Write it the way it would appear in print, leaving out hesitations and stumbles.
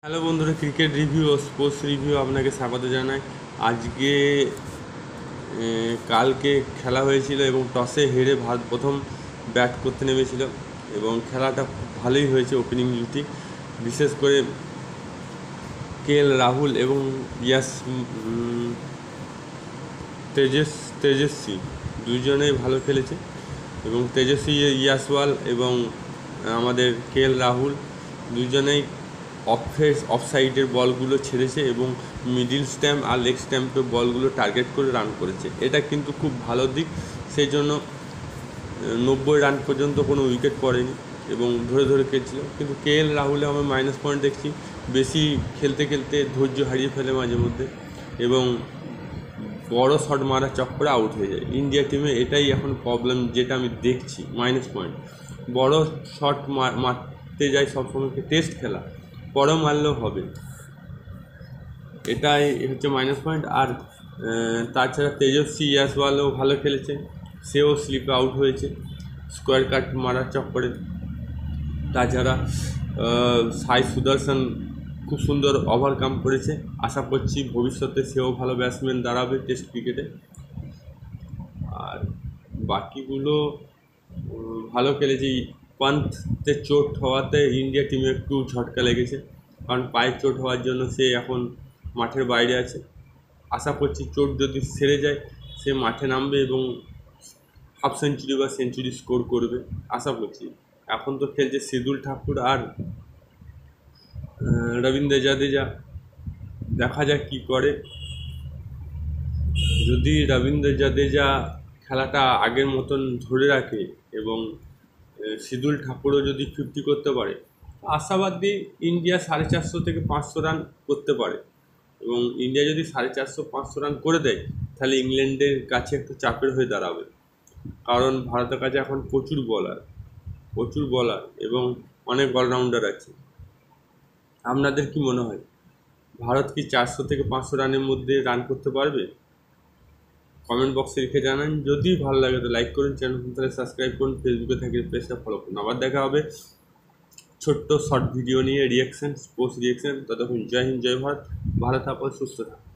Hello বন্ধুরা, cricket review ও sports review আপনাকে স্বাগত জানাই। আজকে কালকে খেলা হয়েছিল এবং টসে হেরে ভারত প্রথম ব্যাট করতে নেমেছিল এবং খেলাটা ভালোই হয়েছে। ওপেনিং জুটি বিশেষ করে রাহুল এবং ইয়াস তেজস্বী দুজনেই ভালো খেলেছে এবং তেজস্বী ইয়াসওয়াল এবং আমাদের রাহুল দুজনেই অফ সাইডের বলগুলো ছেড়েছে এবং মিডিল স্ট্যাম্প আর লেগ স্ট্যাম্পের বলগুলো টার্গেট করে রান করেছে। এটা কিন্তু খুব ভালো দিক। সেই জন্য 90 রান পর্যন্ত কোনো উইকেট পড়েনি এবং ধরে ধরে খেলছিল। কিন্তু রাহুলে আমি মাইনাস পয়েন্ট দেখছি, বেশি খেলতে খেলতে ধৈর্য হারিয়ে ফেলে মাঝে মধ্যে এবং বড় শট মারার চক্করে আউট হয়ে যায়। ইন্ডিয়া টিমে এটাই এখন প্রবলেম, যেটা আমি দেখছি মাইনাস পয়েন্ট। বড় শট মারতে যায় সবসময়, টেস্ট খেলা বড় মারলেও হবে, এটাই হচ্ছে মাইনাস পয়েন্ট। আর তাছাড়া তেজস্বী ইয়াসওয়ালও ভালো খেলেছে, সেও স্লিপে আউট হয়েছে স্কোয়ার কাট মারার চক্করে। তাছাড়া সাই সুদর্শন খুব সুন্দর ওভারকাম করেছে। আশা করছি ভবিষ্যতে সেও ভালো ব্যাটসম্যান দাঁড়াবে টেস্ট ক্রিকেটে। আর বাকিগুলো ভালো খেলেছে। পান্থের চোট হওয়াতে ইন্ডিয়া টিমে একটু ঝটকা লেগেছে, কারণ পায়ের চোট হওয়ার জন্য সে এখন মাঠের বাইরে আছে। আশা করছি চোট যদি সেরে যায় সে মাঠে নামবে এবং হাফ সেঞ্চুরি বা সেঞ্চুরি স্কোর করবে আশা করছি। এখন তো খেলছে সিদুল ঠাকুর আর রবীন্দ্র জাদেজা, দেখা যাক কী করে। যদি রবীন্দ্র জাদেজা খেলাটা আগের মতন ধরে রাখে এবং সিদুল ঠাকুরও যদি 50 করতে পারে, আশাবাদী ইন্ডিয়া 450 থেকে 500 রান করতে পারে। এবং ইন্ডিয়া যদি 450-500 রান করে দেয় তাহলে ইংল্যান্ডের কাছে একটু চাপের হয়ে দাঁড়াবে, কারণ ভারতের কাছে এখন প্রচুর বলার এবং অনেক অলরাউন্ডার আছে। আপনাদের কি মনে হয়, ভারত কি 400 থেকে 500 রানের মধ্যে রান করতে পারবে? কমেন্ট বক্সে লিখে জানান। যদি ভালো লাগে তো লাইক করুন, চ্যানেল তাহলে সাবস্ক্রাইব করুন, ফেসবুকে থাকলে পেজটা ফলো করুন। আবার দেখা হবে ছোট্ট শর্ট ভিডিও নিয়ে, স্পোর্টস রিয়াকশন। ততক্ষণ জয় হিন্দ, জয় ভারত। ভালো থাকুন, সুস্থ থাকুন।